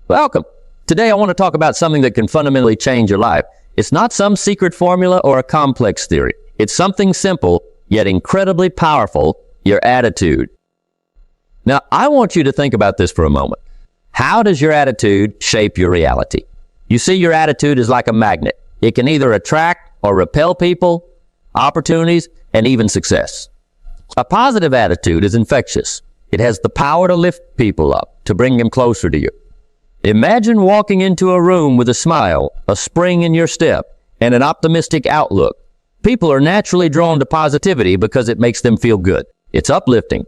Welcome. Today I want to talk about something that can fundamentally change your life. It's not some secret formula or a complex theory. It's something simple, yet incredibly powerful, your attitude. Now, I want you to think about this for a moment. How does your attitude shape your reality? You see, your attitude is like a magnet. It can either attract or repel people, opportunities, and even success. A positive attitude is infectious. It has the power to lift people up, to bring them closer to you. Imagine walking into a room with a smile, a spring in your step, and an optimistic outlook. People are naturally drawn to positivity because it makes them feel good. It's uplifting.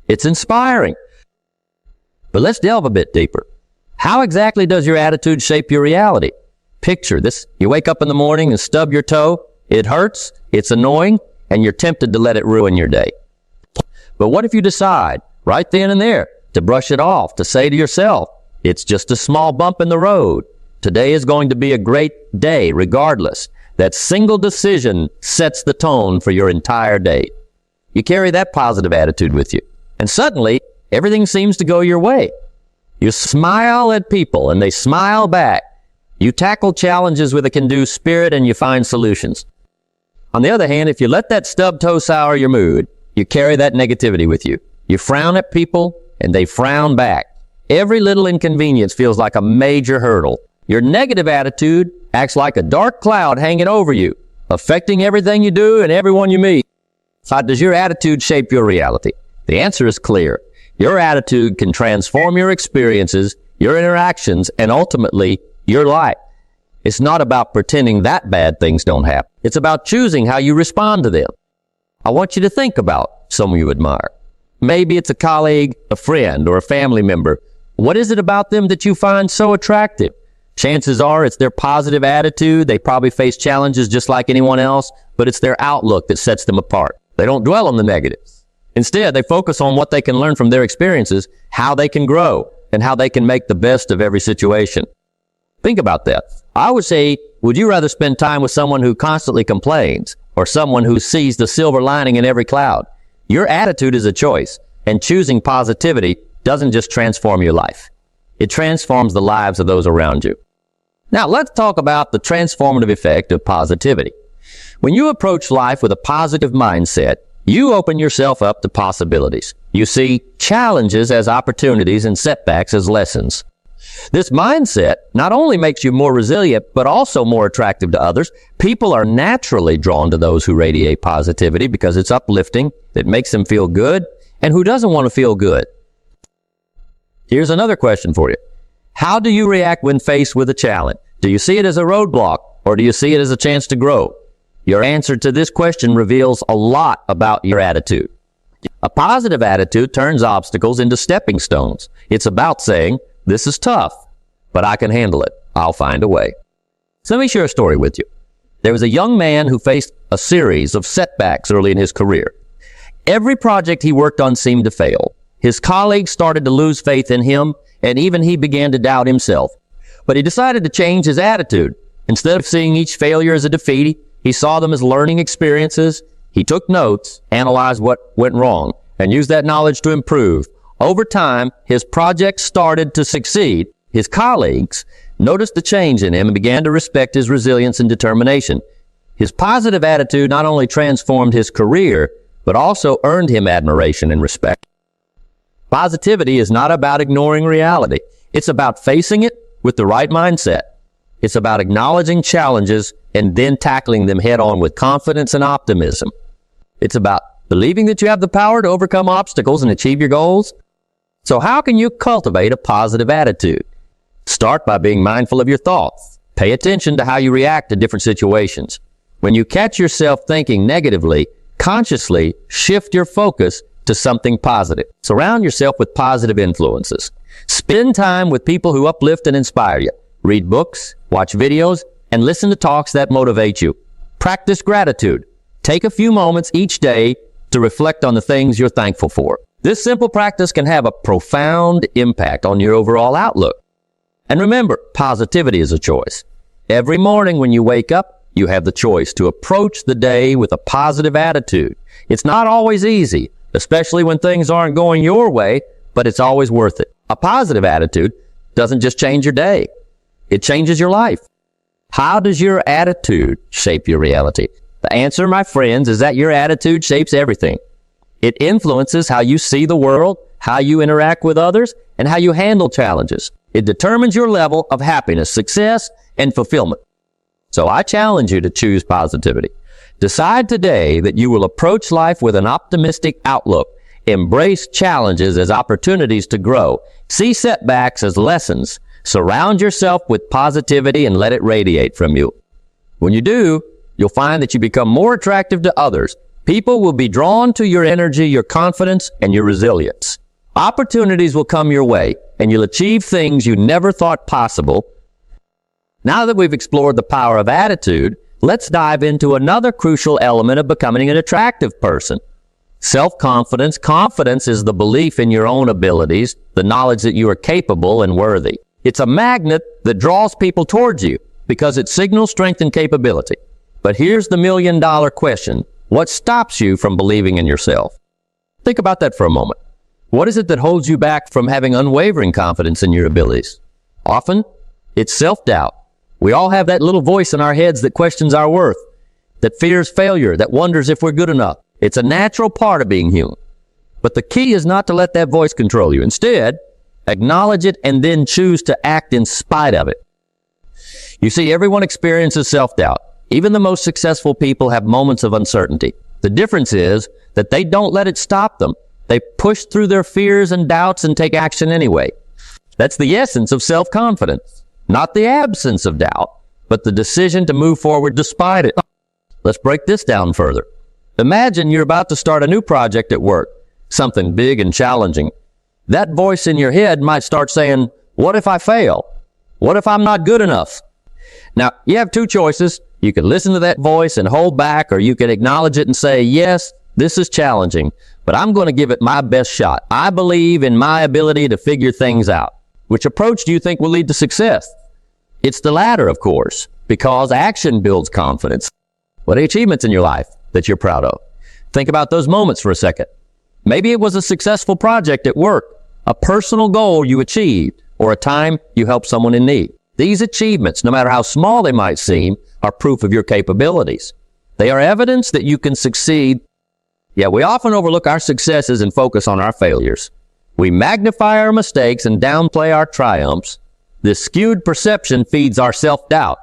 It's inspiring. But let's delve a bit deeper. How exactly does your attitude shape your reality? Picture this. You wake up in the morning and stub your toe. It hurts, it's annoying, and you're tempted to let it ruin your day. But what if you decide, right then and there, to brush it off, to say to yourself, it's just a small bump in the road. Today is going to be a great day regardless. That single decision sets the tone for your entire day. You carry that positive attitude with you, and suddenly, everything seems to go your way. You smile at people, and they smile back. You tackle challenges with a can-do spirit, and you find solutions. On the other hand, if you let that stub toe sour your mood, you carry that negativity with you. You frown at people, and they frown back. Every little inconvenience feels like a major hurdle. Your negative attitude acts like a dark cloud hanging over you, affecting everything you do and everyone you meet. How does your attitude shape your reality? The answer is clear. Your attitude can transform your experiences, your interactions, and ultimately, your life. It's not about pretending that bad things don't happen. It's about choosing how you respond to them. I want you to think about someone you admire. Maybe it's a colleague, a friend, or a family member. What is it about them that you find so attractive? Chances are it's their positive attitude. They probably face challenges just like anyone else, but it's their outlook that sets them apart. They don't dwell on the negatives. Instead, they focus on what they can learn from their experiences, how they can grow, and how they can make the best of every situation. Think about that. I would say, would you rather spend time with someone who constantly complains or someone who sees the silver lining in every cloud? Your attitude is a choice, and choosing positivity doesn't just transform your life. It transforms the lives of those around you. Now, let's talk about the transformative effect of positivity. When you approach life with a positive mindset, you open yourself up to possibilities. You see challenges as opportunities and setbacks as lessons. This mindset not only makes you more resilient, but also more attractive to others. People are naturally drawn to those who radiate positivity because it's uplifting, it makes them feel good, and who doesn't want to feel good? Here's another question for you. How do you react when faced with a challenge? Do you see it as a roadblock, or do you see it as a chance to grow? Your answer to this question reveals a lot about your attitude. A positive attitude turns obstacles into stepping stones. It's about saying, this is tough, but I can handle it. I'll find a way. So let me share a story with you. There was a young man who faced a series of setbacks early in his career. Every project he worked on seemed to fail. His colleagues started to lose faith in him, and even he began to doubt himself. But he decided to change his attitude. Instead of seeing each failure as a defeat, he saw them as learning experiences. He took notes, analyzed what went wrong, and used that knowledge to improve. Over time, his project started to succeed. His colleagues noticed the change in him and began to respect his resilience and determination. His positive attitude not only transformed his career, but also earned him admiration and respect. Positivity is not about ignoring reality. It's about facing it with the right mindset. It's about acknowledging challenges and then tackling them head on with confidence and optimism. It's about believing that you have the power to overcome obstacles and achieve your goals. So how can you cultivate a positive attitude? Start by being mindful of your thoughts. Pay attention to how you react to different situations. When you catch yourself thinking negatively, consciously shift your focus to something positive. Surround yourself with positive influences. Spend time with people who uplift and inspire you. Read books, watch videos, and listen to talks that motivate you. Practice gratitude. Take a few moments each day to reflect on the things you're thankful for. This simple practice can have a profound impact on your overall outlook. And remember, positivity is a choice. Every morning when you wake up, you have the choice to approach the day with a positive attitude. It's not always easy, especially when things aren't going your way, but it's always worth it. A positive attitude doesn't just change your day. It changes your life. How does your attitude shape your reality? The answer, my friends, is that your attitude shapes everything. It influences how you see the world, how you interact with others, and how you handle challenges. It determines your level of happiness, success, and fulfillment. So I challenge you to choose positivity. Decide today that you will approach life with an optimistic outlook. Embrace challenges as opportunities to grow. See setbacks as lessons. Surround yourself with positivity and let it radiate from you. When you do, you'll find that you become more attractive to others. People will be drawn to your energy, your confidence, and your resilience. Opportunities will come your way, and you'll achieve things you never thought possible. Now that we've explored the power of attitude, let's dive into another crucial element of becoming an attractive person. Self-confidence. Confidence is the belief in your own abilities, the knowledge that you are capable and worthy. It's a magnet that draws people towards you because it signals strength and capability. But here's the million-dollar question. What stops you from believing in yourself? Think about that for a moment. What is it that holds you back from having unwavering confidence in your abilities? Often, it's self-doubt. We all have that little voice in our heads that questions our worth, that fears failure, that wonders if we're good enough. It's a natural part of being human. But the key is not to let that voice control you. Instead, acknowledge it and then choose to act in spite of it. You see, everyone experiences self-doubt. Even the most successful people have moments of uncertainty. The difference is that they don't let it stop them. They push through their fears and doubts and take action anyway. That's the essence of self-confidence. Not the absence of doubt, but the decision to move forward despite it. Let's break this down further. Imagine you're about to start a new project at work, something big and challenging. That voice in your head might start saying, what if I fail? What if I'm not good enough? Now, you have two choices. You can listen to that voice and hold back, or you can acknowledge it and say, yes, this is challenging, but I'm going to give it my best shot. I believe in my ability to figure things out. Which approach do you think will lead to success? It's the latter, of course, because action builds confidence. What are achievements in your life that you're proud of? Think about those moments for a second. Maybe it was a successful project at work, a personal goal you achieved, or a time you helped someone in need. These achievements, no matter how small they might seem, are proof of your capabilities. They are evidence that you can succeed. Yet we often overlook our successes and focus on our failures. We magnify our mistakes and downplay our triumphs. This skewed perception feeds our self-doubt.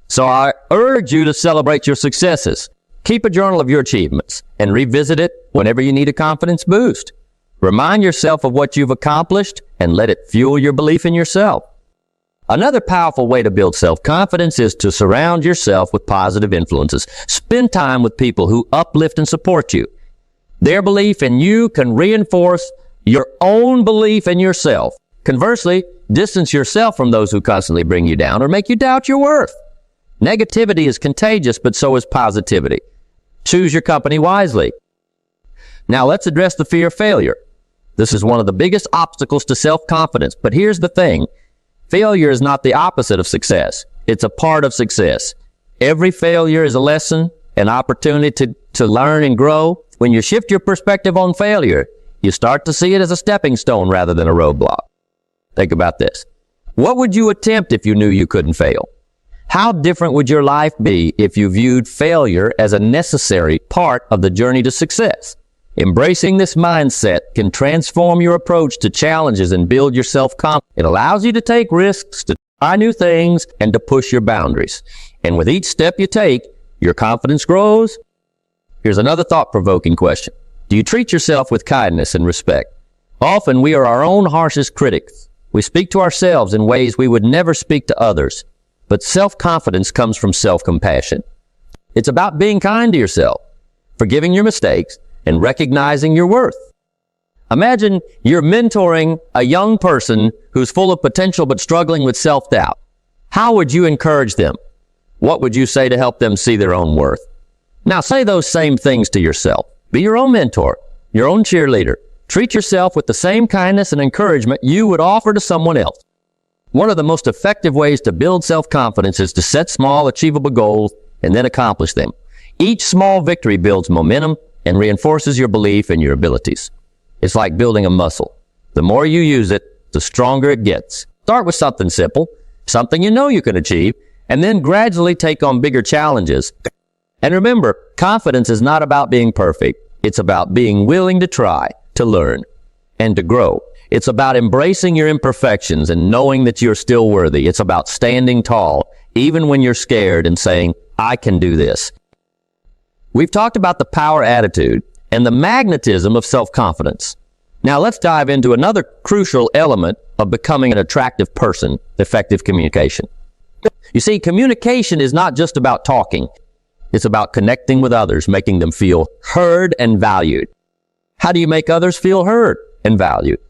So I urge you to celebrate your successes. Keep a journal of your achievements and revisit it whenever you need a confidence boost. Remind yourself of what you've accomplished and let it fuel your belief in yourself. Another powerful way to build self-confidence is to surround yourself with positive influences. Spend time with people who uplift and support you. Their belief in you can reinforce your own belief in yourself. Conversely, distance yourself from those who constantly bring you down or make you doubt your worth. Negativity is contagious, but so is positivity. Choose your company wisely. Now let's address the fear of failure. This is one of the biggest obstacles to self-confidence, but here's the thing. Failure is not the opposite of success. It's a part of success. Every failure is a lesson, an opportunity to learn and grow. When you shift your perspective on failure, you start to see it as a stepping stone rather than a roadblock. Think about this. What would you attempt if you knew you couldn't fail? How different would your life be if you viewed failure as a necessary part of the journey to success? Embracing this mindset can transform your approach to challenges and build your self-confidence. It allows you to take risks, to try new things, and to push your boundaries. And with each step you take, your confidence grows. Here's another thought-provoking question. Do you treat yourself with kindness and respect? Often we are our own harshest critics. We speak to ourselves in ways we would never speak to others. But self-confidence comes from self-compassion. It's about being kind to yourself, forgiving your mistakes, and recognizing your worth. Imagine you're mentoring a young person who's full of potential but struggling with self-doubt. How would you encourage them? What would you say to help them see their own worth? Now say those same things to yourself. Be your own mentor, your own cheerleader. Treat yourself with the same kindness and encouragement you would offer to someone else. One of the most effective ways to build self-confidence is to set small, achievable goals and then accomplish them. Each small victory builds momentum and reinforces your belief in your abilities. It's like building a muscle. The more you use it, the stronger it gets. Start with something simple, something you know you can achieve, and then gradually take on bigger challenges. And remember, confidence is not about being perfect. It's about being willing to try, to learn, and to grow. It's about embracing your imperfections and knowing that you're still worthy. It's about standing tall, even when you're scared, and saying, I can do this. We've talked about the power attitude and the magnetism of self-confidence. Now let's dive into another crucial element of becoming an attractive person, effective communication. You see, communication is not just about talking. It's about connecting with others, making them feel heard and valued. How do you make others feel heard and valued?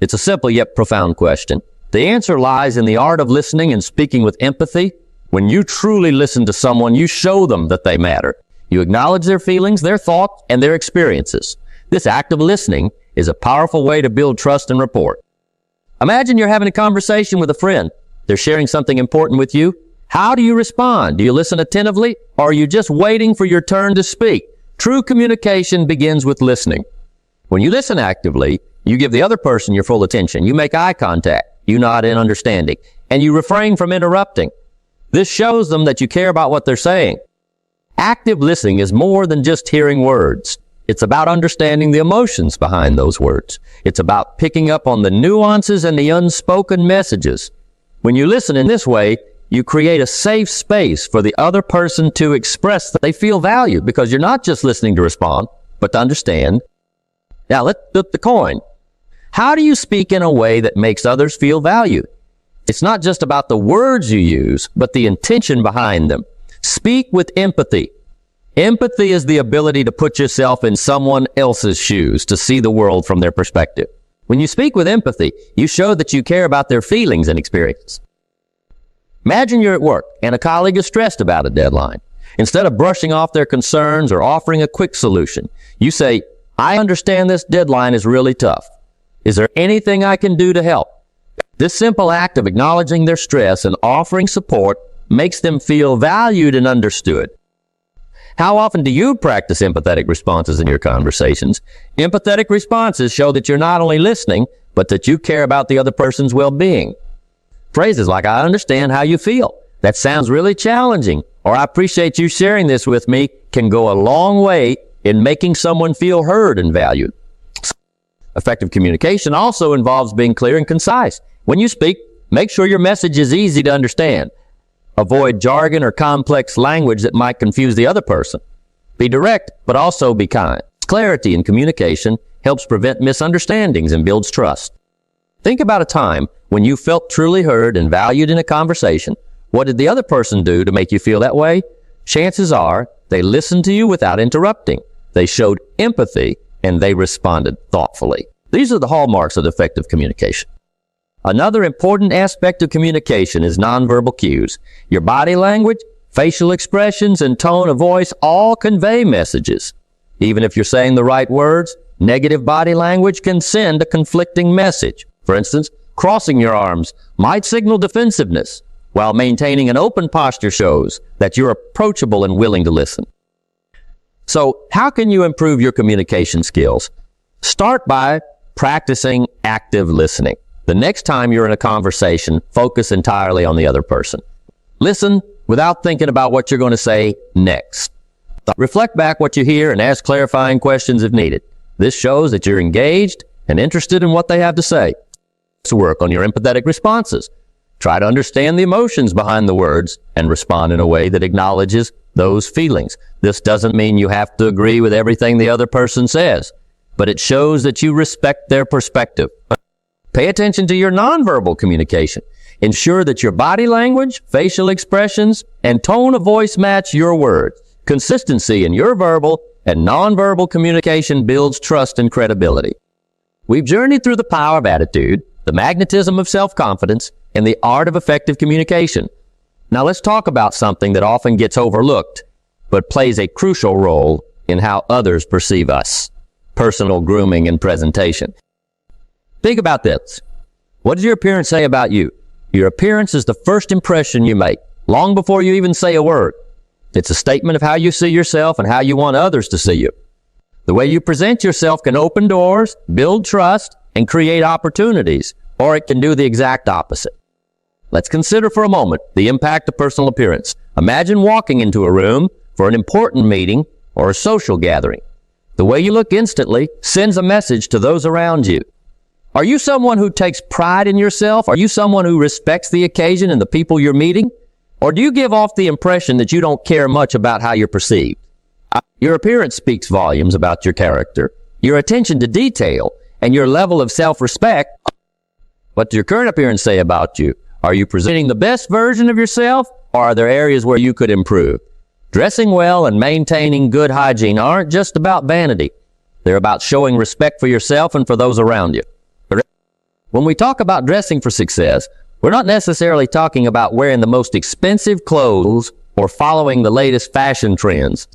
It's a simple yet profound question. The answer lies in the art of listening and speaking with empathy. When you truly listen to someone, you show them that they matter. You acknowledge their feelings, their thoughts, and their experiences. This act of listening is a powerful way to build trust and rapport. Imagine you're having a conversation with a friend. They're sharing something important with you. How do you respond? Do you listen attentively, or are you just waiting for your turn to speak? True communication begins with listening. When you listen actively, you give the other person your full attention. You make eye contact. You nod in understanding. And you refrain from interrupting. This shows them that you care about what they're saying. Active listening is more than just hearing words. It's about understanding the emotions behind those words. It's about picking up on the nuances and the unspoken messages. When you listen in this way, you create a safe space for the other person to express that they feel valued, because you're not just listening to respond, but to understand. Now let's flip the coin. How do you speak in a way that makes others feel valued? It's not just about the words you use, but the intention behind them. Speak with empathy. Empathy is the ability to put yourself in someone else's shoes, to see the world from their perspective. When you speak with empathy, you show that you care about their feelings and experiences. Imagine you're at work and a colleague is stressed about a deadline. Instead of brushing off their concerns or offering a quick solution, you say, I understand this deadline is really tough. Is there anything I can do to help? This simple act of acknowledging their stress and offering support makes them feel valued and understood. How often do you practice empathetic responses in your conversations? Empathetic responses show that you're not only listening, but that you care about the other person's well-being. Phrases like, I understand how you feel. That sounds really challenging. Or I appreciate you sharing this with me can go a long way in making someone feel heard and valued. Effective communication also involves being clear and concise. When you speak, make sure your message is easy to understand. Avoid jargon or complex language that might confuse the other person. Be direct, but also be kind. Clarity in communication helps prevent misunderstandings and builds trust. Think about a time when you felt truly heard and valued in a conversation. What did the other person do to make you feel that way? Chances are they listened to you without interrupting. They showed empathy and they responded thoughtfully. These are the hallmarks of effective communication. Another important aspect of communication is nonverbal cues. Your body language, facial expressions, and tone of voice all convey messages. Even if you're saying the right words, negative body language can send a conflicting message. For instance, crossing your arms might signal defensiveness, while maintaining an open posture shows that you're approachable and willing to listen. So, how can you improve your communication skills? Start by practicing active listening. The next time you're in a conversation, focus entirely on the other person. Listen without thinking about what you're going to say next. Reflect back what you hear and ask clarifying questions if needed. This shows that you're engaged and interested in what they have to say. To work on your empathetic responses. Try to understand the emotions behind the words and respond in a way that acknowledges those feelings. This doesn't mean you have to agree with everything the other person says, but it shows that you respect their perspective. Pay attention to your nonverbal communication. Ensure that your body language, facial expressions, and tone of voice match your words. Consistency in your verbal and nonverbal communication builds trust and credibility. We've journeyed through the power of attitude, the magnetism of self-confidence, and the art of effective communication. Now let's talk about something that often gets overlooked, but plays a crucial role in how others perceive us: personal grooming and presentation. Think about this. What does your appearance say about you? Your appearance is the first impression you make, long before you even say a word. It's a statement of how you see yourself and how you want others to see you. The way you present yourself can open doors, build trust, and create opportunities, or it can do the exact opposite. Let's consider for a moment the impact of personal appearance. Imagine walking into a room for an important meeting or a social gathering. The way you look instantly sends a message to those around you. Are you someone who takes pride in yourself? Are you someone who respects the occasion and the people you're meeting? Or do you give off the impression that you don't care much about how you're perceived? Your appearance speaks volumes about your character, your attention to detail, and your level of self-respect. What does your current appearance say about you? Are you presenting the best version of yourself, or are there areas where you could improve? Dressing well and maintaining good hygiene aren't just about vanity. They're about showing respect for yourself and for those around you. When we talk about dressing for success, we're not necessarily talking about wearing the most expensive clothes or following the latest fashion trends.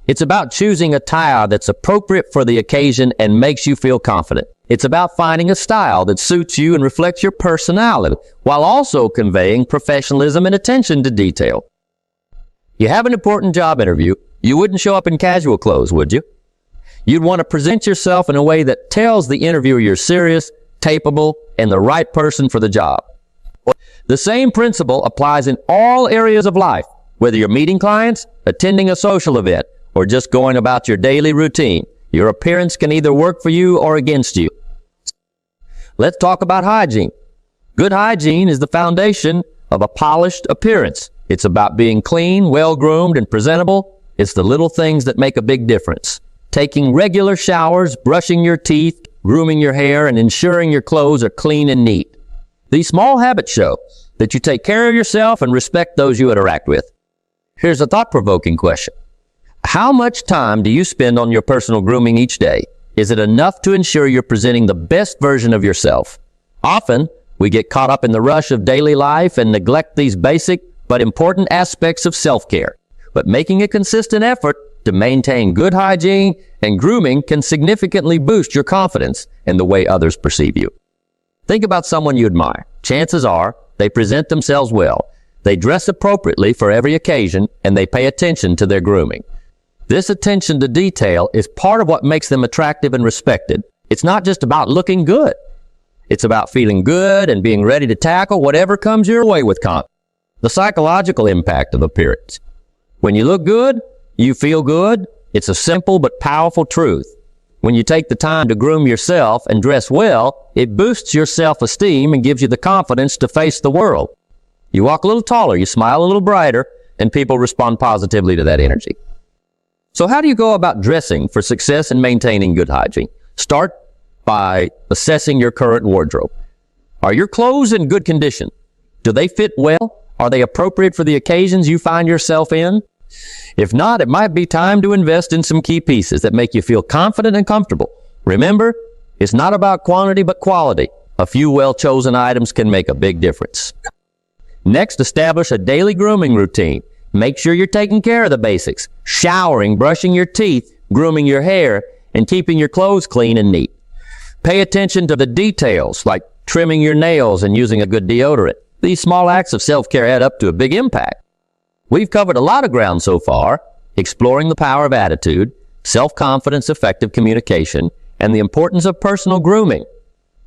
It's about choosing attire that's appropriate for the occasion and makes you feel confident. It's about finding a style that suits you and reflects your personality, while also conveying professionalism and attention to detail. You have an important job interview. You wouldn't show up in casual clothes, would you? You'd want to present yourself in a way that tells the interviewer you're serious, capable, and the right person for the job. The same principle applies in all areas of life, whether you're meeting clients, attending a social event, or just going about your daily routine. Your appearance can either work for you or against you. Let's talk about hygiene. Good hygiene is the foundation of a polished appearance. It's about being clean, well-groomed, and presentable. It's the little things that make a big difference. Taking regular showers, brushing your teeth, grooming your hair, and ensuring your clothes are clean and neat. These small habits show that you take care of yourself and respect those you interact with. Here's a thought-provoking question. How much time do you spend on your personal grooming each day? Is it enough to ensure you're presenting the best version of yourself? Often, we get caught up in the rush of daily life and neglect these basic but important aspects of self-care. But making a consistent effort to maintain good hygiene and grooming can significantly boost your confidence in the way others perceive you. Think about someone you admire. Chances are they present themselves well. They dress appropriately for every occasion, and they pay attention to their grooming. This attention to detail is part of what makes them attractive and respected. It's not just about looking good. It's about feeling good and being ready to tackle whatever comes your way with confidence. The psychological impact of appearance. When you look good, you feel good. It's a simple but powerful truth. When you take the time to groom yourself and dress well, it boosts your self-esteem and gives you the confidence to face the world. You walk a little taller, you smile a little brighter, and people respond positively to that energy. So how do you go about dressing for success and maintaining good hygiene? Start by assessing your current wardrobe. Are your clothes in good condition? Do they fit well? Are they appropriate for the occasions you find yourself in? If not, it might be time to invest in some key pieces that make you feel confident and comfortable. Remember, it's not about quantity but quality. A few well-chosen items can make a big difference. Next, establish a daily grooming routine. Make sure you're taking care of the basics. Showering, brushing your teeth, grooming your hair, and keeping your clothes clean and neat. Pay attention to the details, like trimming your nails and using a good deodorant. These small acts of self-care add up to a big impact. We've covered a lot of ground so far, exploring the power of attitude, self-confidence, effective communication, and the importance of personal grooming.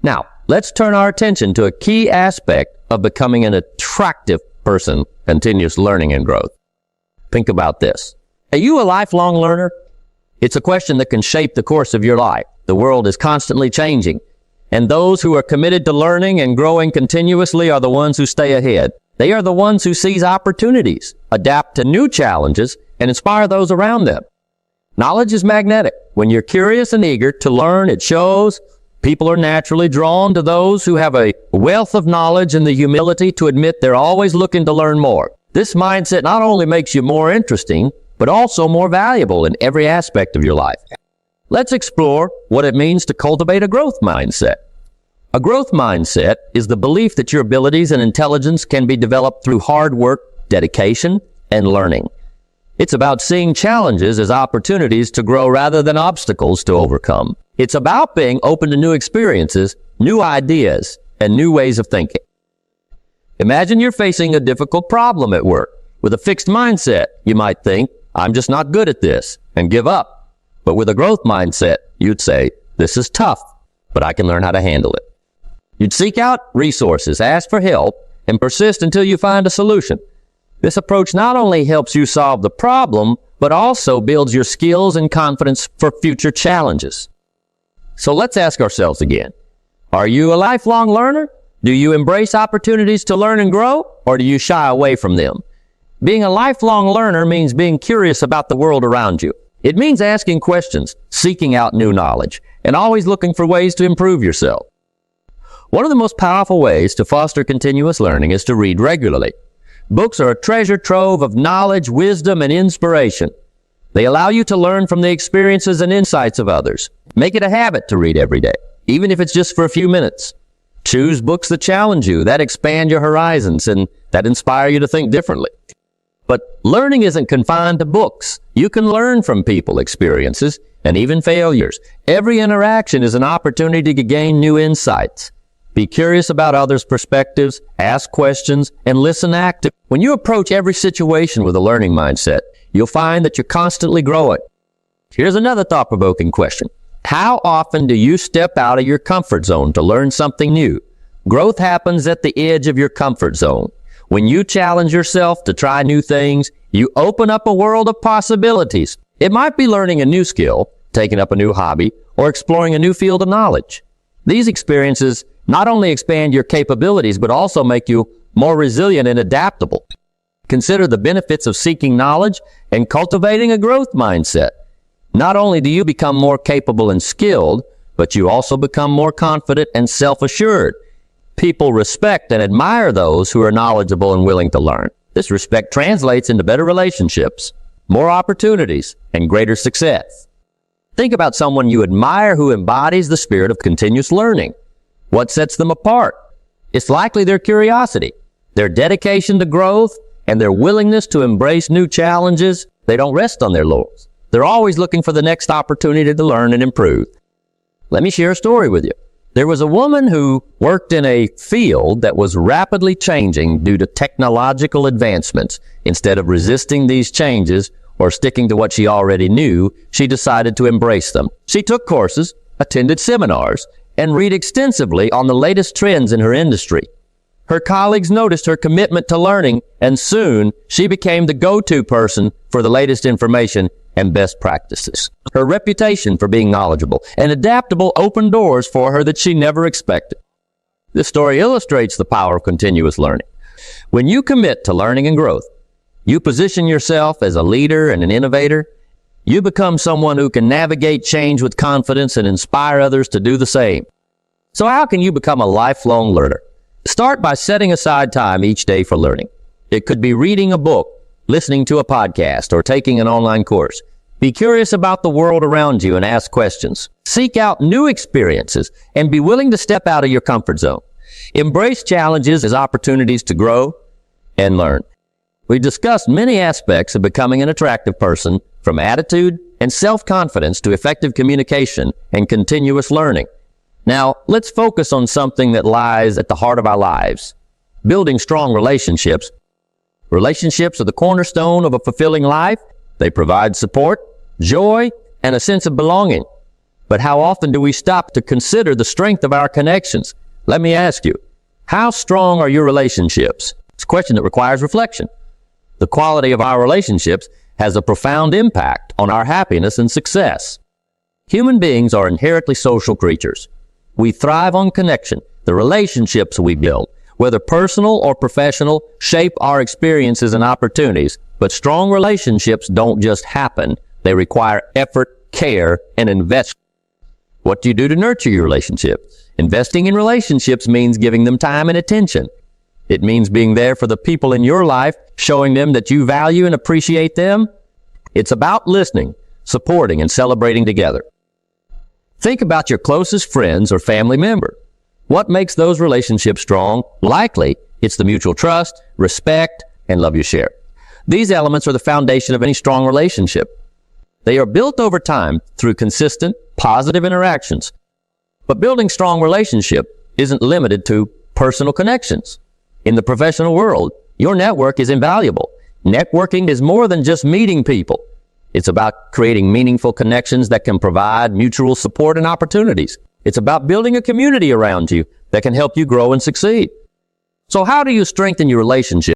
Now, let's turn our attention to a key aspect of becoming an attractive person, continuous learning and growth. Think about this. Are you a lifelong learner? It's a question that can shape the course of your life. The world is constantly changing, and those who are committed to learning and growing continuously are the ones who stay ahead. They are the ones who seize opportunities, adapt to new challenges, and inspire those around them. Knowledge is magnetic. When you're curious and eager to learn, it shows. People are naturally drawn to those who have a wealth of knowledge and the humility to admit they're always looking to learn more. This mindset not only makes you more interesting, but also more valuable in every aspect of your life. Let's explore what it means to cultivate a growth mindset. A growth mindset is the belief that your abilities and intelligence can be developed through hard work, dedication, and learning. It's about seeing challenges as opportunities to grow rather than obstacles to overcome. It's about being open to new experiences, new ideas, and new ways of thinking. Imagine you're facing a difficult problem at work. With a fixed mindset, you might think, I'm just not good at this, and give up. But with a growth mindset, you'd say, this is tough, but I can learn how to handle it. You'd seek out resources, ask for help, and persist until you find a solution. This approach not only helps you solve the problem, but also builds your skills and confidence for future challenges. So let's ask ourselves again, are you a lifelong learner? Do you embrace opportunities to learn and grow, or do you shy away from them? Being a lifelong learner means being curious about the world around you. It means asking questions, seeking out new knowledge, and always looking for ways to improve yourself. One of the most powerful ways to foster continuous learning is to read regularly. Books are a treasure trove of knowledge, wisdom, and inspiration. They allow you to learn from the experiences and insights of others. Make it a habit to read every day, even if it's just for a few minutes. Choose books that challenge you, that expand your horizons, and that inspire you to think differently. But learning isn't confined to books. You can learn from people, experiences, and even failures. Every interaction is an opportunity to gain new insights. Be curious about others' perspectives, ask questions, and listen actively. When you approach every situation with a learning mindset, you'll find that you're constantly growing. Here's another thought-provoking question. How often do you step out of your comfort zone to learn something new? Growth happens at the edge of your comfort zone. When you challenge yourself to try new things, you open up a world of possibilities. It might be learning a new skill, taking up a new hobby, or exploring a new field of knowledge. These experiences not only expand your capabilities, but also make you more resilient and adaptable. Consider the benefits of seeking knowledge and cultivating a growth mindset. Not only do you become more capable and skilled, but you also become more confident and self-assured. People respect and admire those who are knowledgeable and willing to learn. This respect translates into better relationships, more opportunities, and greater success. Think about someone you admire who embodies the spirit of continuous learning. What sets them apart? It's likely their curiosity, their dedication to growth, and their willingness to embrace new challenges. They don't rest on their laurels. They're always looking for the next opportunity to learn and improve. Let me share a story with you. There was a woman who worked in a field that was rapidly changing due to technological advancements. Instead of resisting these changes or sticking to what she already knew, she decided to embrace them. She took courses, attended seminars, and read extensively on the latest trends in her industry. Her colleagues noticed her commitment to learning, and soon she became the go-to person for the latest information and best practices. Her reputation for being knowledgeable and adaptable opened doors for her that she never expected. This story illustrates the power of continuous learning. When you commit to learning and growth, you position yourself as a leader and an innovator. You become someone who can navigate change with confidence and inspire others to do the same. So how can you become a lifelong learner? Start by setting aside time each day for learning. It could be reading a book, listening to a podcast, or taking an online course. Be curious about the world around you and ask questions. Seek out new experiences and be willing to step out of your comfort zone. Embrace challenges as opportunities to grow and learn. We discussed many aspects of becoming an attractive person, from attitude and self-confidence to effective communication and continuous learning. Now, let's focus on something that lies at the heart of our lives: building strong relationships. Relationships are the cornerstone of a fulfilling life. They provide support, joy, and a sense of belonging. But how often do we stop to consider the strength of our connections? Let me ask you, how strong are your relationships? It's a question that requires reflection. The quality of our relationships has a profound impact on our happiness and success. Human beings are inherently social creatures. We thrive on connection. The relationships we build, whether personal or professional, shape our experiences and opportunities. But strong relationships don't just happen. They require effort, care, and investment. What do you do to nurture your relationship? Investing in relationships means giving them time and attention. It means being there for the people in your life, showing them that you value and appreciate them. It's about listening, supporting, and celebrating together. Think about your closest friends or family member. What makes those relationships strong? Likely, it's the mutual trust, respect, and love you share. These elements are the foundation of any strong relationship. They are built over time through consistent, positive interactions. But building strong relationship isn't limited to personal connections. In the professional world, your network is invaluable. Networking is more than just meeting people. It's about creating meaningful connections that can provide mutual support and opportunities. It's about building a community around you that can help you grow and succeed. So how do you strengthen your relationship?